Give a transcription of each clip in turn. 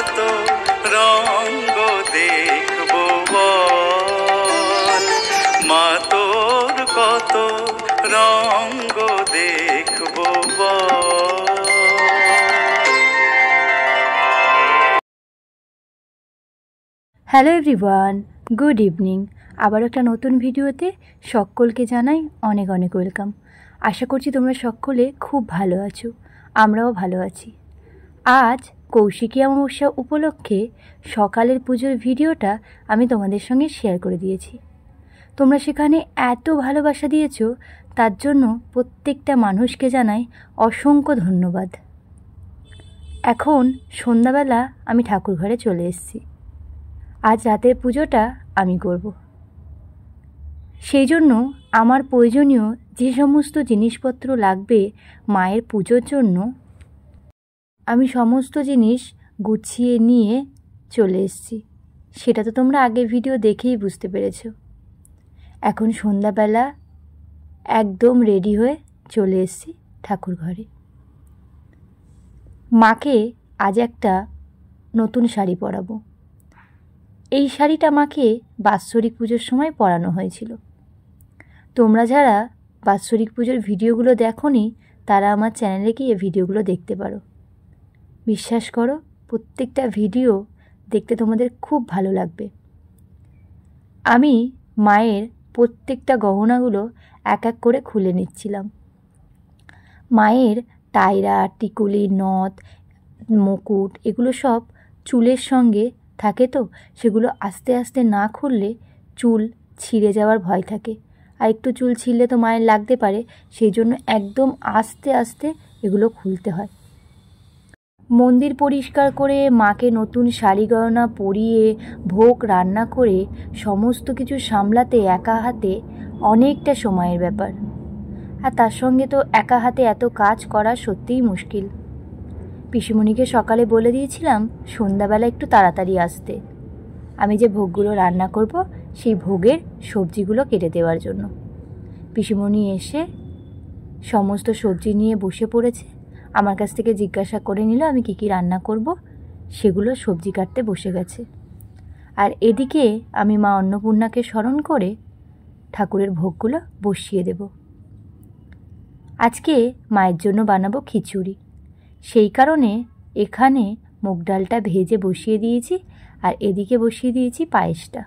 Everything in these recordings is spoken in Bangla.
কত রঙ্গ দেখবো বল, মা তোর কত রঙ্গ দেখবো বল। Hello everyone, good evening. আবার একটা নতুন ভিডিওতে সকলকে জানাই অনেক অনেক ওয়েলকাম। আশা করছি তোমরা সকলে খুব ভালো আছো, আমরাও ভালো আছি। আজ কৌশিকী অমাবস্যা উপলক্ষে সকালের পুজোর ভিডিওটা আমি তোমাদের সঙ্গে শেয়ার করে দিয়েছি। তোমরা সেখানে এত ভালোবাসা দিয়েছো, তার জন্য প্রত্যেকটা মানুষকে জানাই অসংখ্য ধন্যবাদ। এখন সন্ধ্যাবেলা আমি ঠাকুর ঘরে চলে এসেছি। আজ রাতের পুজোটা আমি করব। সেই জন্য আমার প্রয়োজনীয় যে সমস্ত জিনিসপত্র লাগবে মায়ের পুজোর জন্য, আমি সমস্ত জিনিস গুছিয়ে নিয়ে চলে এসেছি। সেটা তো তোমরা আগের ভিডিও দেখেই বুঝতে পেরেছ। এখন সন্ধ্যাবেলা একদম রেডি হয়ে চলে এসেছি ঠাকুর ঘরে। মাকে আজ একটা নতুন শাড়ি পরাবো। এই শাড়িটা মাকে বাৎসরিক পুজোর সময় পরানো হয়েছিল। তোমরা যারা বাৎসরিক পুজোর ভিডিওগুলো দেখোনি, তারা আমার চ্যানেলে গিয়ে ভিডিওগুলো দেখতে পারো। বিশ্বাস করো, প্রত্যেকটা ভিডিও দেখতে তোমাদের খুব ভালো লাগবে। আমি মায়ের প্রত্যেকটা গহনাগুলো এক এক করে খুলে নিচ্ছিলাম। মায়ের টায়রা, টিকুলি, নথ, মুকুট এগুলো সব চুলের সঙ্গে থাকে, তো সেগুলো আস্তে আস্তে না খুললে চুল ছিঁড়ে যাওয়ার ভয় থাকে, আর একটু চুল ছিঁড়লে তো মায়ের লাগতে পারে। সেই জন্য একদম আস্তে আস্তে এগুলো খুলতে হয়। মন্দির পরিষ্কার করে মাকে নতুন শাড়ি গয়না পরিয়ে ভোগ রান্না করে সমস্ত কিছু সামলাতে একা হাতে অনেকটা সময়ের ব্যাপার। আর তার সঙ্গে তো একা হাতে এত কাজ করা সত্যিই মুশকিল। পিসিমণিকে সকালে বলে দিয়েছিলাম সন্ধ্যাবেলা একটু তাড়াতাড়ি আসতে, আমি যে ভোগগুলো রান্না করব সেই ভোগের সবজিগুলো কেটে দেওয়ার জন্য। পিসিমণি এসে সমস্ত সবজি নিয়ে বসে পড়েছে। আমার কাছ থেকে জিজ্ঞাসা করে নিল আমি কী কী রান্না করব, সেগুলো সবজি কাটতে বসে গেছে। আর এদিকে আমি মা অন্নপূর্ণাকে স্মরণ করে ঠাকুরের ভোগগুলো বসিয়ে দেব। আজকে মায়ের জন্য বানাবো খিচুড়ি, সেই কারণে এখানে মুগ ডালটা ভেজে বসিয়ে দিয়েছি, আর এদিকে বসিয়ে দিয়েছি পায়েসটা।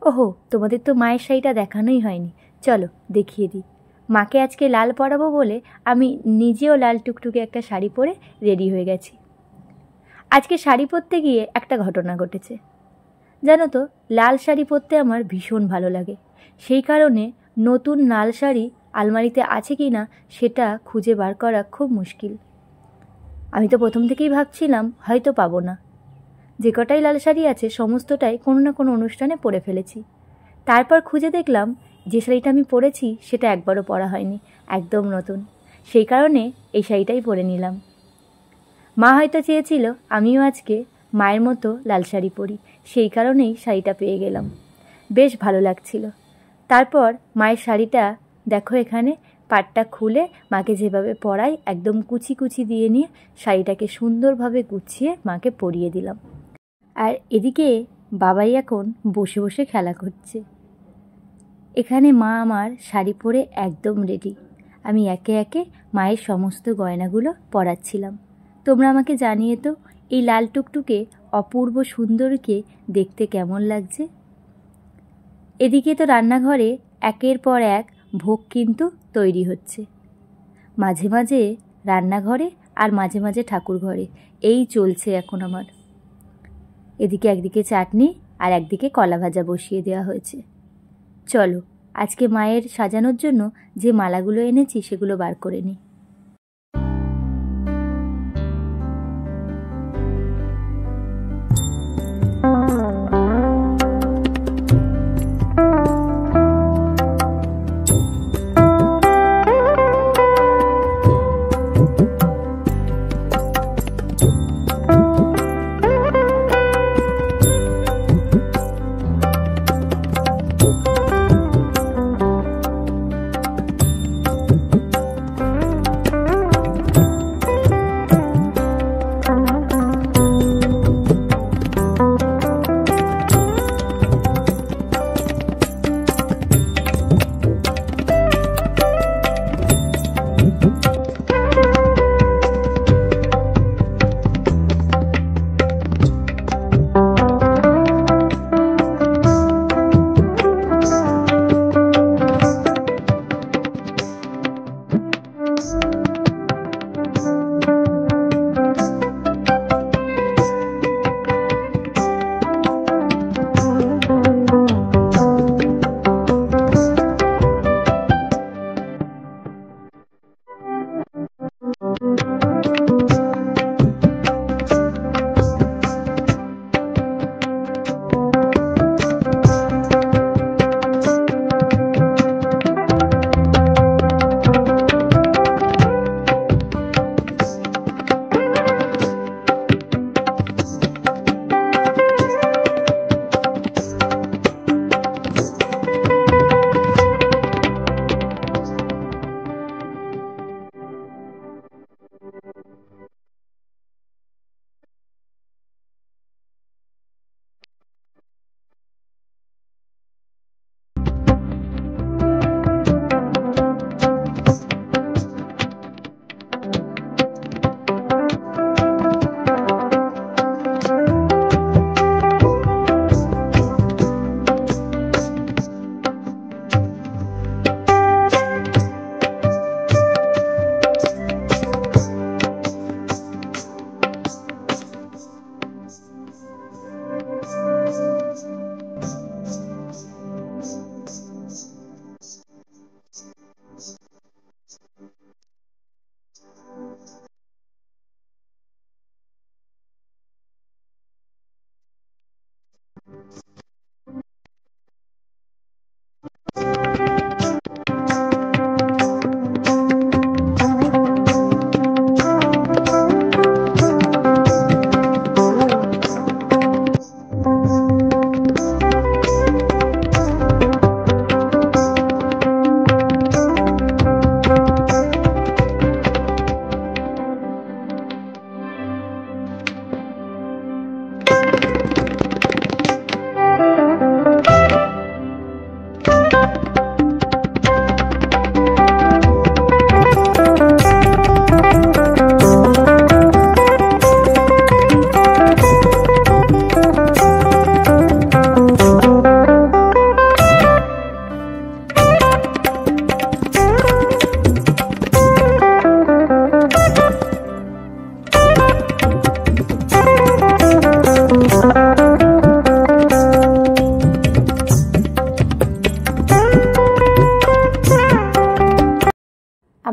ওহো, তোমাদের তো মায়ের শাড়িটা দেখানোই হয়নি, চলো দেখিয়ে দিই। মাকে আজকে লাল পরাবো বলে আমি নিজেও লাল টুকটুকে একটা শাড়ি পরে রেডি হয়ে গেছি। আজকে শাড়ি পরতে গিয়ে একটা ঘটনা ঘটেছে। জানো তো, লাল শাড়ি পরতে আমার ভীষণ ভালো লাগে। সেই কারণে নতুন লাল শাড়ি আলমারিতে আছে কি না সেটা খুঁজে বার করা খুব মুশকিল। আমি তো প্রথম থেকেই ভাবছিলাম হয়তো পাবো না। যে কটাই লাল শাড়ি আছে সমস্তটাই কোনো না কোনো অনুষ্ঠানে পরে ফেলেছি। তারপর খুঁজে দেখলাম যে শাড়িটা আমি পরেছি সেটা একবারও পরা হয়নি, একদম নতুন। সেই কারণে এই শাড়িটাই পরে নিলাম। মা হয়তো চেয়েছিল আমিও আজকে মায়ের মতো লাল শাড়ি পরি, সেই কারণেই শাড়িটা পেয়ে গেলাম। বেশ ভালো লাগছিল। তারপর মায়ের শাড়িটা দেখো, এখানে পাটটা খুলে মাকে যেভাবে পরাই একদম কুচি কুচি দিয়ে নিয়ে শাড়িটাকে সুন্দরভাবে গুছিয়ে মাকে পরিয়ে দিলাম। আর এদিকে বাবাই এখন বসে বসে খেলা করছে। এখানে মা আমার শাড়ি পরে একদম রেডি। আমি একে একে মায়ের সমস্ত গয়নাগুলো পরাচ্ছিলাম। তোমরা আমাকে জানিয়ে তো এই লাল টুকটুকে অপূর্ব সুন্দরকে দেখতে কেমন লাগছে। এদিকে তো রান্নাঘরে একের পর এক ভোগ কিন্তু তৈরি হচ্ছে। মাঝে মাঝে রান্নাঘরে আর মাঝে মাঝে ঠাকুর ঘরে এই চলছে এখন আমার। এদিকে একদিকে চাটনি আর একদিকে কলা ভাজা বসিয়ে দেওয়া হয়েছে। চলো আজকে মায়ের সাজানোর জন্য যে মালাগুলো এনেছি সেগুলো বার করে নিই।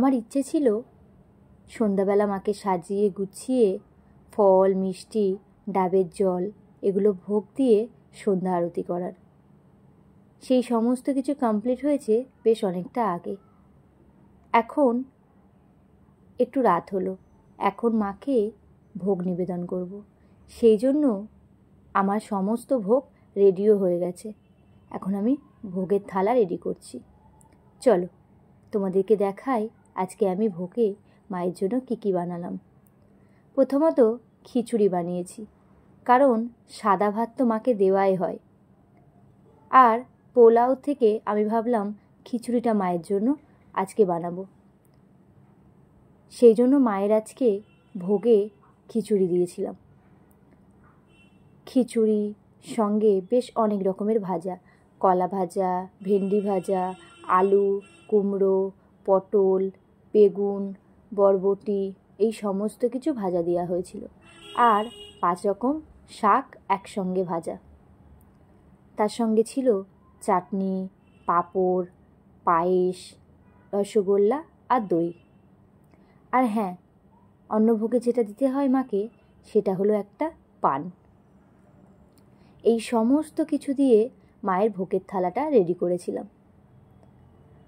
আমার ইচ্ছে ছিল সন্ধ্যাবেলা মাকে সাজিয়ে গুছিয়ে ফল মিষ্টি ডাবের জল এগুলো ভোগ দিয়ে সন্ধ্যা আরতি করার। সেই সমস্ত কিছু কমপ্লিট হয়েছে বেশ অনেকটা আগে। এখন একটু রাত হলো, এখন মাকে ভোগ নিবেদন করব। সেই জন্য আমার সমস্ত ভোগ রেডিও হয়ে গেছে। এখন আমি ভোগের থালা রেডি করছি। চলো তোমাদেরকে দেখাই আজকে আমি ভোগে মায়ের জন্য কী কী বানালাম। প্রথমত খিচুড়ি বানিয়েছি, কারণ সাদা ভাত তো মাকে দেওয়াই হয়। আর পোলাও থেকে আমি ভাবলাম খিচুড়িটা মায়ের জন্য আজকে বানাবো। সেই জন্য মায়ের আজকে ভোগে খিচুড়ি দিয়েছিলাম। খিচুড়ি সঙ্গে বেশ অনেক রকমের ভাজা, কলা ভাজা, ভেন্ডি ভাজা, আলু, কুমড়ো, পটল, বেগুন, বরবটি এই সমস্ত কিছু ভাজা দেওয়া হয়েছিল। আর 5 রকম শাক একসঙ্গে ভাজা। তার সঙ্গে ছিল চাটনি, পাঁপড়, পায়েস, রসগোল্লা আর দই। আর হ্যাঁ, অন্নভোগে যেটা দিতে হয় মাকে সেটা হলো একটা পান। এই সমস্ত কিছু দিয়ে মায়ের ভোগের থালাটা রেডি করেছিলাম।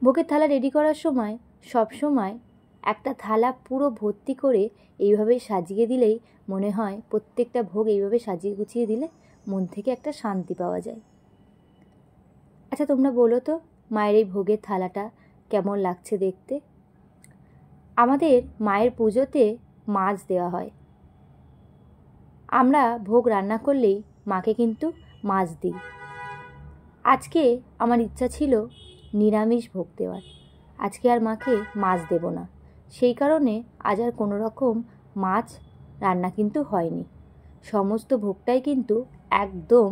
ভোগের থালা রেডি করার সময় সব সময় একটা থালা পুরো ভর্তি করে এইভাবে সাজিয়ে দিলেই মনে হয় প্রত্যেকটা ভোগ এইভাবে সাজিয়ে গুছিয়ে দিলে মন থেকে একটা শান্তি পাওয়া যায়। আচ্ছা তোমরা বলো তো মায়ের এই ভোগের থালাটা কেমন লাগছে দেখতে? আমাদের মায়ের পুজোতে মাছ দেওয়া হয়। আমরা ভোগ রান্না করলেই মাকে কিন্তু মাছ দিই। আজকে আমার ইচ্ছা ছিল নিরামিষ ভোগ দেওয়ার, আজকে আর মাকে মাছ দেব না। সেই কারণে আজ আর কোনো রকম মাছ রান্না কিন্তু হয়নি। সমস্ত ভোগটাই কিন্তু একদম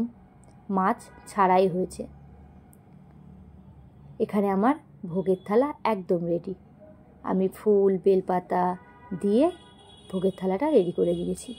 মাছ ছাড়াই হয়েছে। এখানে আমার ভোগের থালা একদম রেডি। আমি ফুল বেলপাতা দিয়ে ভোগের থালাটা রেডি করে দিয়েছি।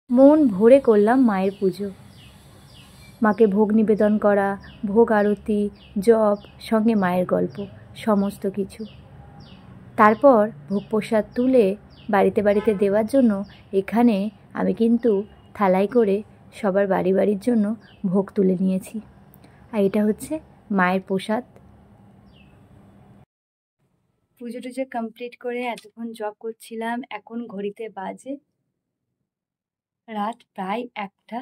মন ভরে করলাম মায়ের পুজো। মাকে ভোগ নিবেদন করা, ভোগ আরতি, জপ, সঙ্গে মায়ের গল্প, সমস্ত কিছু। তারপর ভোগ প্রসাদ তুলে বাড়িতে বাড়িতে দেওয়ার জন্য এখানে আমি কিন্তু থালায় করে সবার বাড়ি বাড়ির জন্য ভোগ তুলে নিয়েছি। আর এটা হচ্ছে মায়ের প্রসাদ। পুজো টুজো কমপ্লিট করে এতক্ষণ জব করছিলাম। এখন ঘড়িতে বাজে রাত প্রায় 1টা।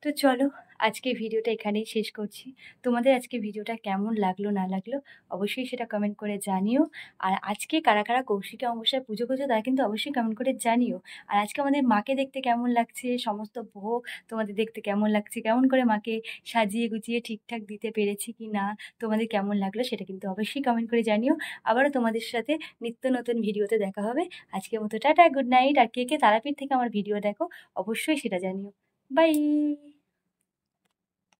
তো চলো আজকে ভিডিওটা এখানেই শেষ করছি। তোমাদের আজকে ভিডিওটা কেমন লাগলো না লাগলো অবশ্যই সেটা কমেন্ট করে জানিও। আর আজকে কারা কারা কৌশিকী অমাবস্যায় পুজো করছো তারা কিন্তু অবশ্যই কমেন্ট করে জানিও। আর আজকে আমাদের মাকে দেখতে কেমন লাগছে, সমস্ত ভোগ তোমাদের দেখতে কেমন লাগছে, কেমন করে মাকে সাজিয়ে গুছিয়ে ঠিকঠাক দিতে পেরেছি কি না, তোমাদের কেমন লাগলো সেটা কিন্তু অবশ্যই কমেন্ট করে জানিও। আবারও তোমাদের সাথে নিত্য নতুন ভিডিওতে দেখা হবে। আজকের মতো টাটা, গুড নাইট। আর কে কে তারাপীঠ থেকে আমার ভিডিও দেখো অবশ্যই সেটা জানিও। বাই।